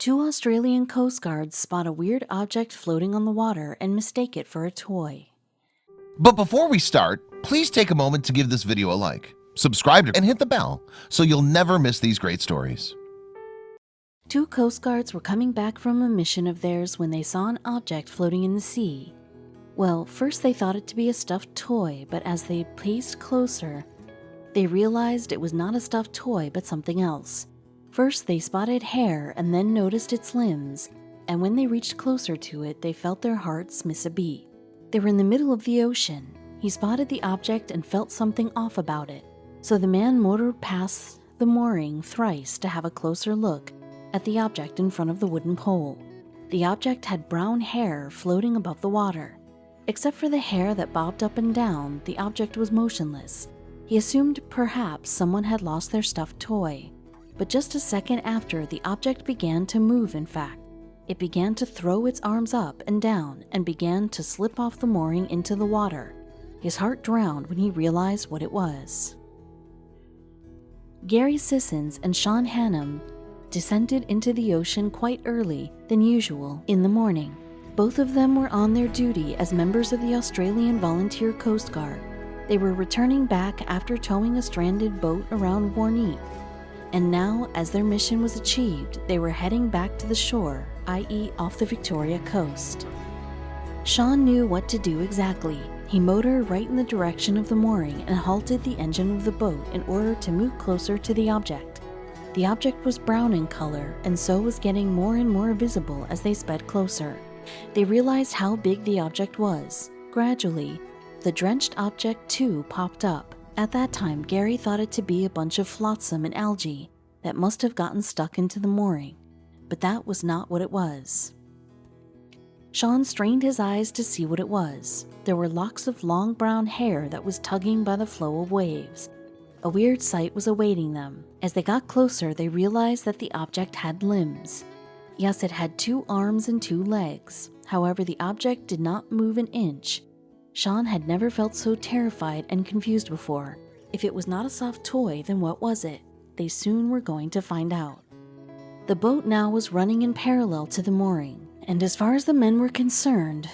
Two Australian Coast Guards spot a weird object floating on the water and mistake it for a toy. But before we start, please take a moment to give this video a like, subscribe, and hit the bell so you'll never miss these great stories. Two Coast Guards were coming back from a mission of theirs when they saw an object floating in the sea. Well, first they thought it to be a stuffed toy, but as they paced closer, they realized it was not a stuffed toy but something else. First they spotted hair and then noticed its limbs, and when they reached closer to it, they felt their hearts miss a beat. They were in the middle of the ocean. He spotted the object and felt something off about it, so the man motored past the mooring thrice to have a closer look at the object in front of the wooden pole. The object had brown hair floating above the water. Except for the hair that bobbed up and down, the object was motionless. He assumed perhaps someone had lost their stuffed toy. But just a second after, the object began to move. In fact, it began to throw its arms up and down and began to slip off the mooring into the water. His heart drowned when he realized what it was. Gary Sissons and Sean Hannum descended into the ocean quite early than usual in the morning. Both of them were on their duty as members of the Australian Volunteer Coast Guard. They were returning back after towing a stranded boat around Warneet. And now, as their mission was achieved, they were heading back to the shore, i.e. off the Victoria coast. Sean knew what to do exactly. He motored right in the direction of the mooring and halted the engine of the boat in order to move closer to the object. The object was brown in color, and so was getting more and more visible as they sped closer. They realized how big the object was. Gradually, the drenched object too popped up. At that time, Gary thought it to be a bunch of flotsam and algae that must have gotten stuck into the mooring, but that was not what it was. Sean strained his eyes to see what it was. There were locks of long brown hair that was tugging by the flow of waves. A weird sight was awaiting them. As they got closer, they realized that the object had limbs. Yes, it had 2 arms and 2 legs. However, the object did not move an inch. Sean had never felt so terrified and confused before. If it was not a soft toy, then what was it? They soon were going to find out. The boat now was running in parallel to the mooring, and as far as the men were concerned,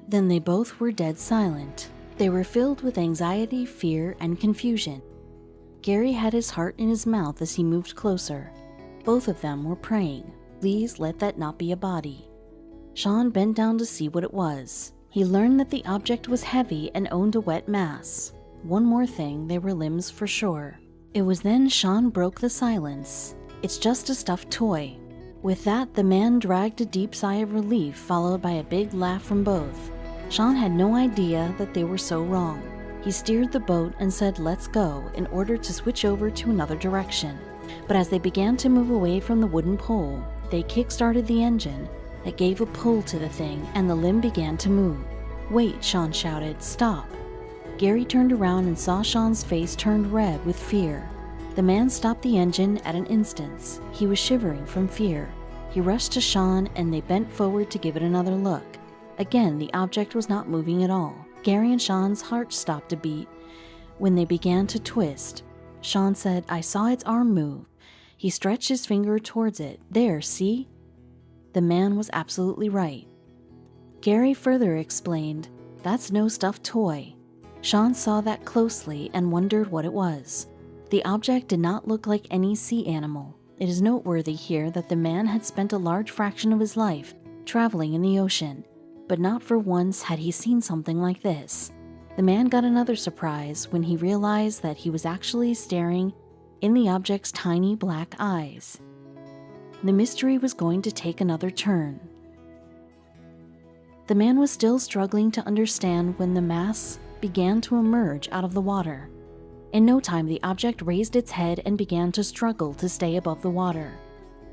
then they both were dead silent. They were filled with anxiety, fear, and confusion. Gary had his heart in his mouth as he moved closer. Both of them were praying, "Please let that not be a body." Sean bent down to see what it was. He learned that the object was heavy and owned a wet mass. One more thing, they were limbs for sure. It was then Sean broke the silence. "It's just a stuffed toy." With that, the man dragged a deep sigh of relief, followed by a big laugh from both. Sean had no idea that they were so wrong. He steered the boat and said, "Let's go," in order to switch over to another direction. But as they began to move away from the wooden pole, they kick-started the engine that gave a pull to the thing, and the limb began to move. "Wait," Sean shouted, "stop." Gary turned around and saw Sean's face turned red with fear. The man stopped the engine at an instant. He was shivering from fear. He rushed to Sean and they bent forward to give it another look. Again, the object was not moving at all. Gary and Sean's hearts stopped a beat when they began to twist. Sean said, "I saw its arm move." He stretched his finger towards it. "There, see?" The man was absolutely right. Gary further explained, "That's no stuffed toy." Sean saw that closely and wondered what it was. The object did not look like any sea animal. It is noteworthy here that the man had spent a large fraction of his life traveling in the ocean, but not for once had he seen something like this. The man got another surprise when he realized that he was actually staring in the object's tiny black eyes. The mystery was going to take another turn. The man was still struggling to understand when the mass began to emerge out of the water. In no time, the object raised its head and began to struggle to stay above the water.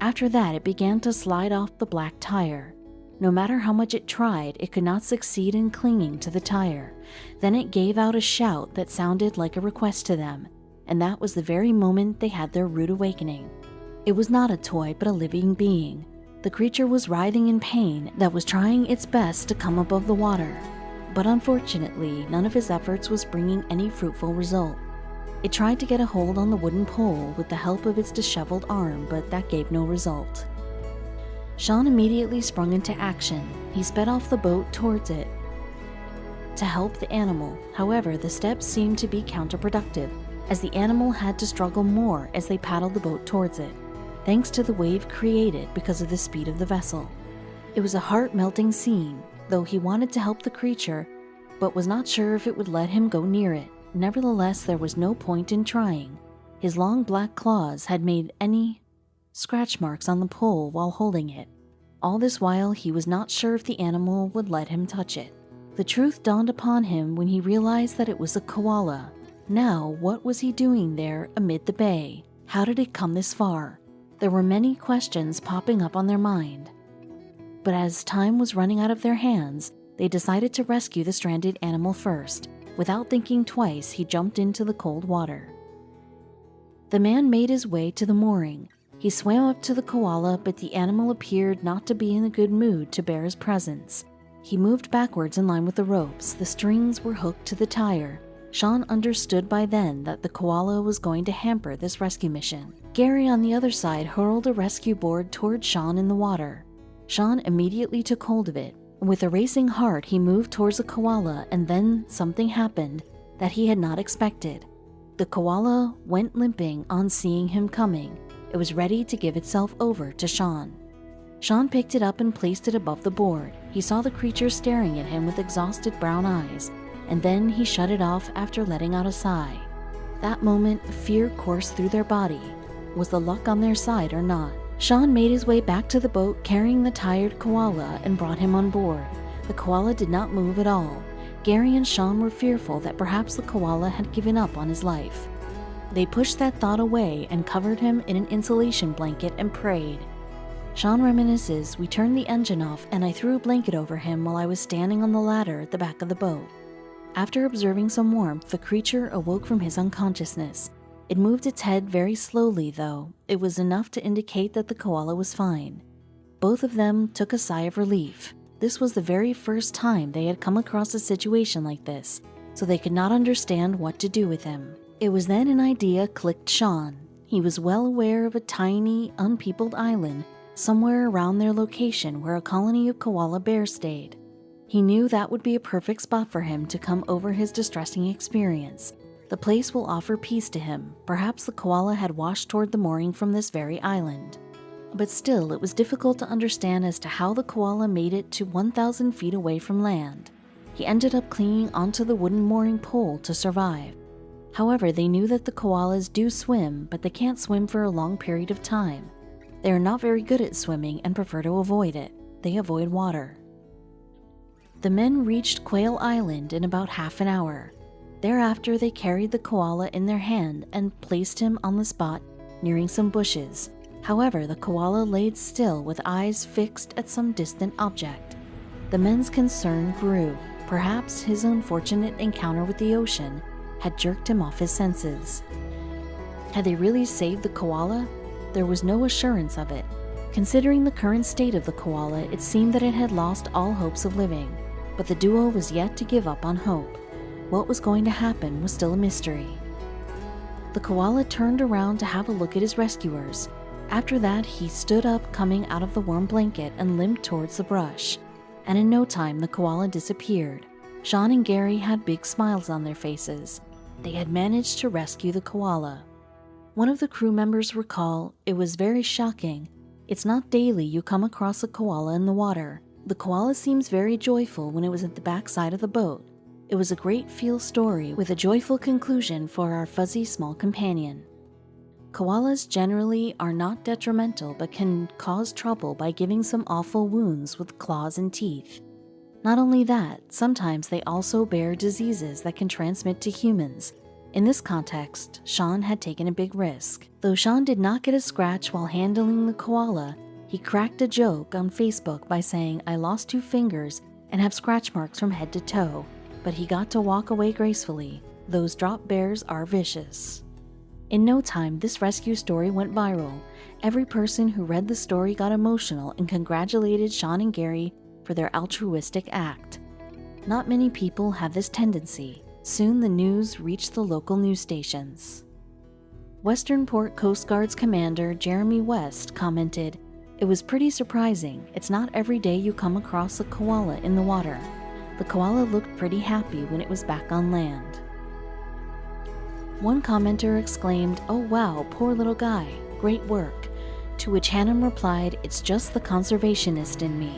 After that, it began to slide off the black tire. No matter how much it tried, it could not succeed in clinging to the tire. Then it gave out a shout that sounded like a request to them, and that was the very moment they had their rude awakening. It was not a toy, but a living being. The creature was writhing in pain that was trying its best to come above the water. But unfortunately, none of his efforts was bringing any fruitful result. It tried to get a hold on the wooden pole with the help of its disheveled arm, but that gave no result. Sean immediately sprung into action. He sped off the boat towards it to help the animal. However, the steps seemed to be counterproductive, as the animal had to struggle more as they paddled the boat towards it, thanks to the wave created because of the speed of the vessel. It was a heart-melting scene, though he wanted to help the creature, but was not sure if it would let him go near it. Nevertheless, there was no point in trying. His long black claws had made any scratch marks on the pole while holding it. All this while, he was not sure if the animal would let him touch it. The truth dawned upon him when he realized that it was a koala. Now, what was he doing there amid the bay? How did it come this far? There were many questions popping up on their mind. But as time was running out of their hands, they decided to rescue the stranded animal first. Without thinking twice, he jumped into the cold water. The man made his way to the mooring. He swam up to the koala, but the animal appeared not to be in a good mood to bear his presence. He moved backwards in line with the ropes. The strings were hooked to the tire. Sean understood by then that the koala was going to hamper this rescue mission. Gary on the other side hurled a rescue board toward Sean in the water. Sean immediately took hold of it. With a racing heart, he moved towards the koala, and then something happened that he had not expected. The koala went limping on seeing him coming. It was ready to give itself over to Sean. Sean picked it up and placed it above the board. He saw the creature staring at him with exhausted brown eyes, and then he shut it off after letting out a sigh. That moment, fear coursed through their body. Was the luck on their side or not? Sean made his way back to the boat carrying the tired koala and brought him on board. The koala did not move at all. Gary and Sean were fearful that perhaps the koala had given up on his life. They pushed that thought away and covered him in an insulation blanket and prayed. Sean reminisces, "We turned the engine off and I threw a blanket over him while I was standing on the ladder at the back of the boat." After observing some warmth, the creature awoke from his unconsciousness. It moved its head very slowly, though. It was enough to indicate that the koala was fine. Both of them took a sigh of relief. This was the very first time they had come across a situation like this, so they could not understand what to do with him. It was then an idea clicked Sean. He was well aware of a tiny, unpeopled island somewhere around their location where a colony of koala bears stayed. He knew that would be a perfect spot for him to come over his distressing experience. The place will offer peace to him. Perhaps the koala had washed toward the mooring from this very island. But still, it was difficult to understand as to how the koala made it to 1,000 feet away from land. He ended up clinging onto the wooden mooring pole to survive. However, they knew that the koalas do swim, but they can't swim for a long period of time. They are not very good at swimming and prefer to avoid it. They avoid water. The men reached Quail Island in about half an hour. Thereafter, they carried the koala in their hand and placed him on the spot nearing some bushes. However, the koala laid still with eyes fixed at some distant object. The men's concern grew. Perhaps his unfortunate encounter with the ocean had jerked him off his senses. Had they really saved the koala? There was no assurance of it. Considering the current state of the koala, it seemed that it had lost all hopes of living, but the duo was yet to give up on hope. What was going to happen was still a mystery. The koala turned around to have a look at his rescuers. After that, he stood up, coming out of the warm blanket, and limped towards the brush. And in no time, the koala disappeared. Sean and Gary had big smiles on their faces. They had managed to rescue the koala. One of the crew members recalled, "It was very shocking. It's not daily you come across a koala in the water. The koala seems very joyful when it was at the backside of the boat. It was a great feel story with a joyful conclusion for our fuzzy small companion." Koalas generally are not detrimental but can cause trouble by giving some awful wounds with claws and teeth. Not only that, sometimes they also bear diseases that can transmit to humans. In this context, Sean had taken a big risk. Though Sean did not get a scratch while handling the koala, he cracked a joke on Facebook by saying, "I lost 2 fingers and have scratch marks from head to toe, but he got to walk away gracefully. Those drop bears are vicious." In no time, this rescue story went viral. Every person who read the story got emotional and congratulated Sean and Gary for their altruistic act. Not many people have this tendency. Soon the news reached the local news stations. Westernport Coast Guard's commander Jeremy West commented, It was pretty surprising. It's not every day you come across a koala in the water. The koala looked pretty happy when it was back on land. One commenter exclaimed, "Oh wow, poor little guy, great work." To which Hannum replied, "It's just the conservationist in me."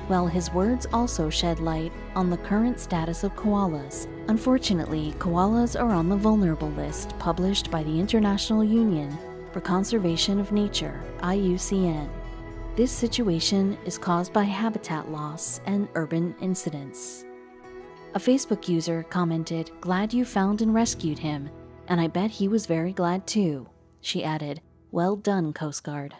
Well, his words also shed light on the current status of koalas. Unfortunately, koalas are on the vulnerable list published by the International Union for Conservation of Nature, IUCN. This situation is caused by habitat loss and urban incidents. A Facebook user commented, "Glad you found and rescued him, and I bet he was very glad too." She added, "Well done, Coast Guard."